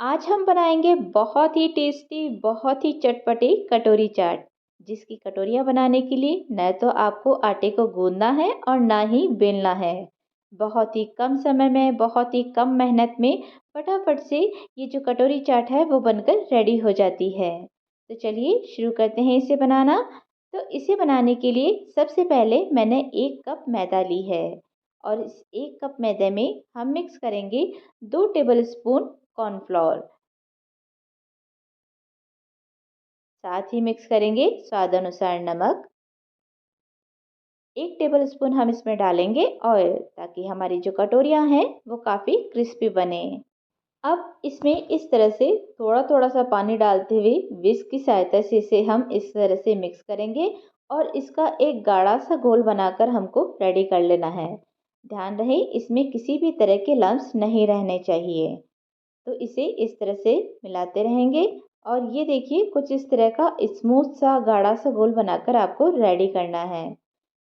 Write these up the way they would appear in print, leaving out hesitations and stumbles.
आज हम बनाएंगे बहुत ही टेस्टी, बहुत ही चटपटी कटोरी चाट। जिसकी कटोरियाँ बनाने के लिए न तो आपको आटे को गूंदना है और ना ही बेलना है। बहुत ही कम समय में, बहुत ही कम मेहनत में फटाफट से ये जो कटोरी चाट है वो बनकर रेडी हो जाती है। तो चलिए शुरू करते हैं इसे बनाना। तो इसे बनाने के लिए सबसे पहले मैंने 1 कप मैदा ली है और इस 1 कप मैदे में हम मिक्स करेंगे 2 टेबल स्पून कॉर्नफ्लोर। साथ ही मिक्स करेंगे स्वाद अनुसार नमक। 1 टेबल स्पून हम इसमें डालेंगे ऑयल, ताकि हमारी जो कटोरियाँ हैं वो काफ़ी क्रिस्पी बने। अब इसमें इस तरह से थोड़ा थोड़ा सा पानी डालते हुए विस्क की सहायता से इसे हम इस तरह से मिक्स करेंगे और इसका एक गाढ़ा सा घोल बनाकर हमको रेडी कर लेना है। ध्यान रहे इसमें किसी भी तरह के लम्स नहीं रहने चाहिए। तो इसे इस तरह से मिलाते रहेंगे और ये देखिए कुछ इस तरह का स्मूथ सा गाढ़ा सा घोल बनाकर आपको रेडी करना है।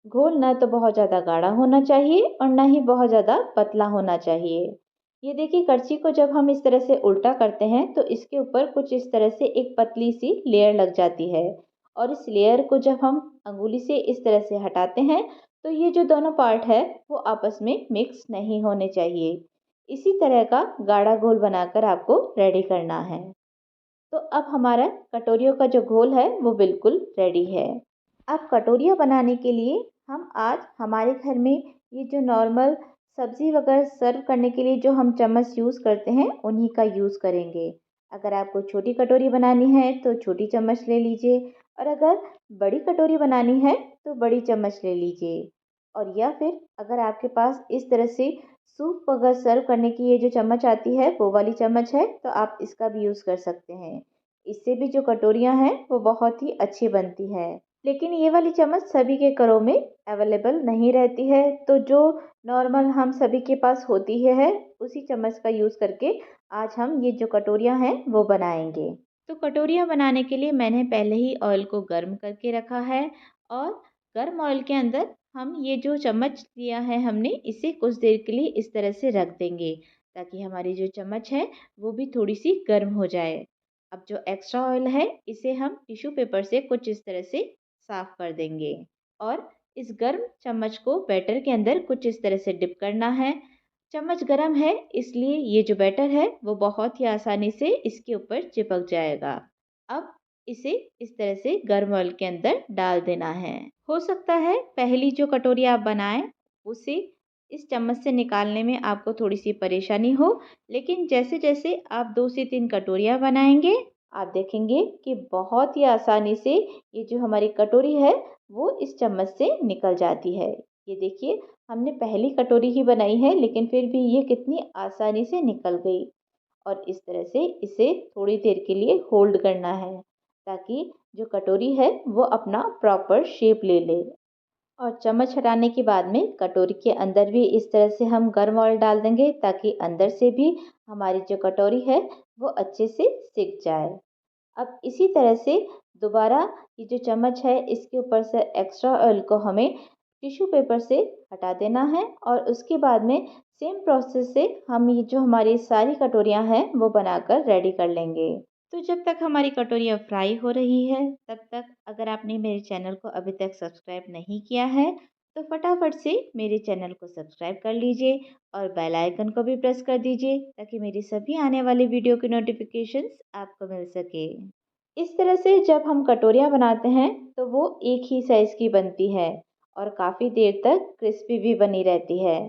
घोल ना तो बहुत ज़्यादा गाढ़ा होना चाहिए और ना ही बहुत ज़्यादा पतला होना चाहिए। ये देखिए करछी को जब हम इस तरह से उल्टा करते हैं तो इसके ऊपर कुछ इस तरह से एक पतली सी लेयर लग जाती है और इस लेयर को जब हम अंगुली से इस तरह से हटाते हैं तो ये जो दोनों पार्ट है वो आपस में मिक्स नहीं होने चाहिए। इसी तरह का गाढ़ा घोल बनाकर आपको रेडी करना है। तो अब हमारा कटोरियों का जो घोल है वो बिल्कुल रेडी है। अब कटोरियाँ बनाने के लिए हम आज हमारे घर में ये जो नॉर्मल सब्ज़ी वगैरह सर्व करने के लिए जो हम चम्मच यूज़ करते हैं उन्हीं का यूज़ करेंगे। अगर आपको छोटी कटोरी बनानी है तो छोटी चम्मच ले लीजिए और अगर बड़ी कटोरी बनानी है तो बड़ी चम्मच ले लीजिए। और या फिर अगर आपके पास इस तरह से सूप वगैरह सर्व करने की ये जो चम्मच आती है वो वाली चम्मच है तो आप इसका भी यूज़ कर सकते हैं। इससे भी जो कटोरियाँ हैं वो बहुत ही अच्छी बनती है। लेकिन ये वाली चम्मच सभी के घरों में अवेलेबल नहीं रहती है, तो जो नॉर्मल हम सभी के पास होती है उसी चम्मच का यूज़ करके आज हम ये जो कटोरियाँ हैं वो बनाएंगे। तो कटोरियाँ बनाने के लिए मैंने पहले ही ऑयल को गर्म करके रखा है और गर्म ऑयल के अंदर हम ये जो चम्मच लिया है हमने इसे कुछ देर के लिए इस तरह से रख देंगे, ताकि हमारी जो चम्मच है वो भी थोड़ी सी गर्म हो जाए। अब जो एक्स्ट्रा ऑयल है इसे हम टिश्यू पेपर से कुछ इस तरह से साफ कर देंगे और इस गर्म चम्मच को बैटर के अंदर कुछ इस तरह से डिप करना है। चम्मच गर्म है इसलिए ये जो बैटर है वो बहुत ही आसानी से इसके ऊपर चिपक जाएगा। अब इसे इस तरह से गर्म ऑयल के अंदर डाल देना है। हो सकता है पहली जो कटोरी आप बनाएं उसे इस चम्मच से निकालने में आपको थोड़ी सी परेशानी हो, लेकिन जैसे जैसे आप 2 से 3 कटोरियाँ बनाएंगे आप देखेंगे कि बहुत ही आसानी से ये जो हमारी कटोरी है वो इस चम्मच से निकल जाती है। ये देखिए हमने पहली कटोरी ही बनाई है लेकिन फिर भी ये कितनी आसानी से निकल गई। और इस तरह से इसे थोड़ी देर के लिए होल्ड करना है, ताकि जो कटोरी है वो अपना प्रॉपर शेप ले ले। और चम्मच हटाने के बाद में कटोरी के अंदर भी इस तरह से हम गर्म ऑयल डाल देंगे, ताकि अंदर से भी हमारी जो कटोरी है वो अच्छे से सिक जाए। अब इसी तरह से दोबारा ये जो चम्मच है इसके ऊपर से एक्स्ट्रा ऑयल को हमें टिश्यू पेपर से हटा देना है और उसके बाद में सेम प्रोसेस से हम ये जो हमारी सारी कटोरियाँ हैं वो बनाकर रेडी कर लेंगे। तो जब तक हमारी कटोरियाँ फ्राई हो रही है तब तक अगर आपने मेरे चैनल को अभी तक सब्सक्राइब नहीं किया है तो फटाफट से मेरे चैनल को सब्सक्राइब कर लीजिए और बेल आइकन को भी प्रेस कर दीजिए, ताकि मेरी सभी आने वाली वीडियो की नोटिफिकेशंस आपको मिल सके। इस तरह से जब हम कटोरियाँ बनाते हैं तो वो एक ही साइज़ की बनती है और काफ़ी देर तक क्रिस्पी भी बनी रहती है।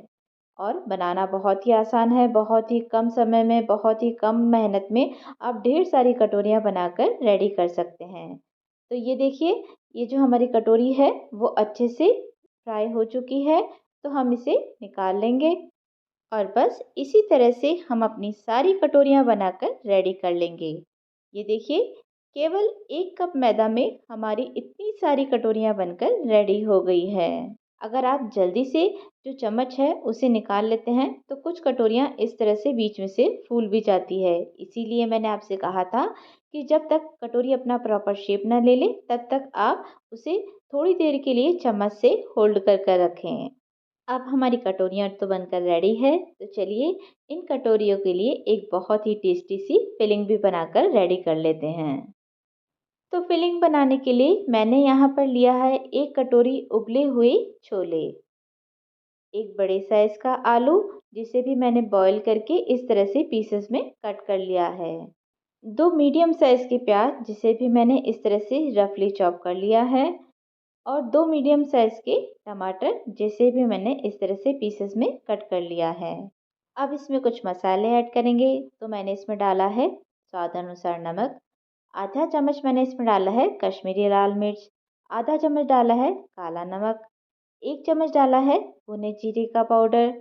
और बनाना बहुत ही आसान है, बहुत ही कम समय में, बहुत ही कम मेहनत में आप ढेर सारी कटोरियाँ बनाकर रेडी कर सकते हैं। तो ये देखिए ये जो हमारी कटोरी है वो अच्छे से फ्राई हो चुकी है, तो हम इसे निकाल लेंगे और बस इसी तरह से हम अपनी सारी कटोरियाँ बनाकर रेडी कर लेंगे। ये देखिए केवल 1 कप मैदा में हमारी इतनी सारी कटोरियाँ बनकर रेडी हो गई है। अगर आप जल्दी से जो चम्मच है उसे निकाल लेते हैं तो कुछ कटोरियाँ इस तरह से बीच में से फूल भी जाती है। इसीलिए मैंने आपसे कहा था कि जब तक कटोरी अपना प्रॉपर शेप ना ले ले तब तक आप उसे थोड़ी देर के लिए चम्मच से होल्ड कर कर रखें। अब हमारी कटोरियाँ तो बनकर रेडी है, तो चलिए इन कटोरियों के लिए एक बहुत ही टेस्टी सी फिलिंग भी बनाकर रेडी कर लेते हैं। तो फिलिंग बनाने के लिए मैंने यहाँ पर लिया है 1 कटोरी उबले हुए छोले, एक बड़े साइज़ का आलू जिसे भी मैंने बॉईल करके इस तरह से पीसेस में कट कर लिया है। 2 मीडियम साइज़ के प्याज जिसे भी मैंने इस तरह से रफली चॉप कर लिया है और 2 मीडियम साइज़ के टमाटर जिसे भी मैंने इस तरह से पीसेस में कट कर लिया है। अब इसमें कुछ मसाले ऐड करेंगे, तो मैंने इसमें डाला है स्वाद अनुसार नमक, आधा चम्मच मैंने इसमें डाला है कश्मीरी लाल मिर्च, आधा चम्मच डाला है काला नमक, 1 चम्मच डाला है भुने जीरे का पाउडर,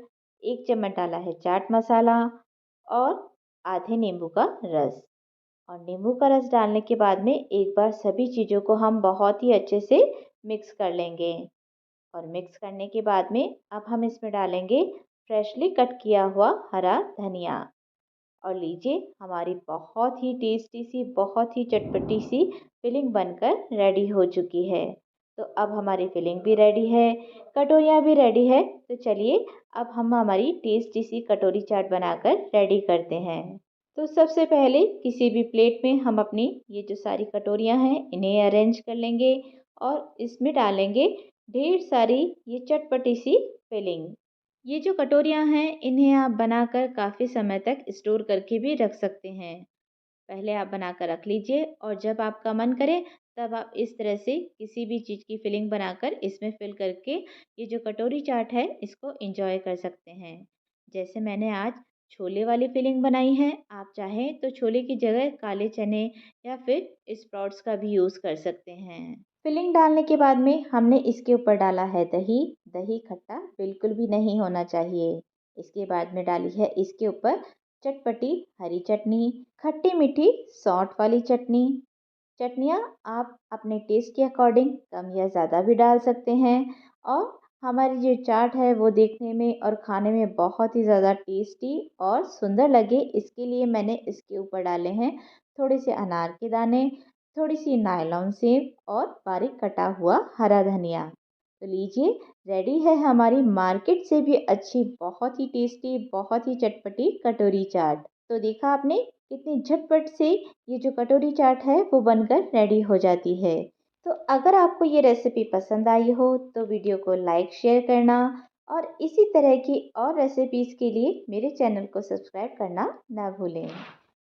1 चम्मच डाला है चाट मसाला और आधे नींबू का रस। और नींबू का रस डालने के बाद में एक बार सभी चीज़ों को हम बहुत ही अच्छे से मिक्स कर लेंगे। और मिक्स करने के बाद में अब हम इसमें डालेंगे फ्रेशली कट किया हुआ हरा धनिया। और लीजिए हमारी बहुत ही टेस्टी सी, बहुत ही चटपटी सी फिलिंग बनकर रेडी हो चुकी है। तो अब हमारी फिलिंग भी रेडी है, कटोरियाँ भी रेडी है। तो चलिए अब हम हमारी टेस्टी सी कटोरी चाट बनाकर रेडी करते हैं। तो सबसे पहले किसी भी प्लेट में हम अपनी ये जो सारी कटोरियाँ हैं इन्हें अरेंज कर लेंगे और इसमें डालेंगे ढेर सारी ये चटपटी सी फिलिंग। ये जो कटोरियाँ हैं इन्हें आप बनाकर काफ़ी समय तक स्टोर करके भी रख सकते हैं। पहले आप बनाकर रख लीजिए और जब आपका मन करे तब आप इस तरह से किसी भी चीज़ की फिलिंग बनाकर इसमें फिल करके ये जो कटोरी चाट है इसको एंजॉय कर सकते हैं। जैसे मैंने आज छोले वाली फिलिंग बनाई है, आप चाहें तो छोले की जगह काले चने या फिर स्प्राउट्स का भी यूज़ कर सकते हैं। फिलिंग डालने के बाद में हमने इसके ऊपर डाला है दही। दही खट्टा बिल्कुल भी नहीं होना चाहिए। इसके बाद में डाली है इसके ऊपर चटपटी हरी चटनी, खट्टी मीठी सौंठ वाली चटनी। चटनियाँ आप अपने टेस्ट के अकॉर्डिंग कम या ज़्यादा भी डाल सकते हैं। और हमारी जो चाट है वो देखने में और खाने में बहुत ही ज़्यादा टेस्टी और सुंदर लगे, इसके लिए मैंने इसके ऊपर डाले हैं थोड़े से अनार के दाने, थोड़ी सी नायलॉन सेव और बारीक कटा हुआ हरा धनिया। तो लीजिए रेडी है हमारी मार्केट से भी अच्छी, बहुत ही टेस्टी, बहुत ही चटपटी कटोरी चाट। तो देखा आपने कितनी झटपट से ये जो कटोरी चाट है वो बनकर रेडी हो जाती है। तो अगर आपको ये रेसिपी पसंद आई हो तो वीडियो को लाइक शेयर करना और इसी तरह की और रेसिपीज़ के लिए मेरे चैनल को सब्सक्राइब करना ना भूलें।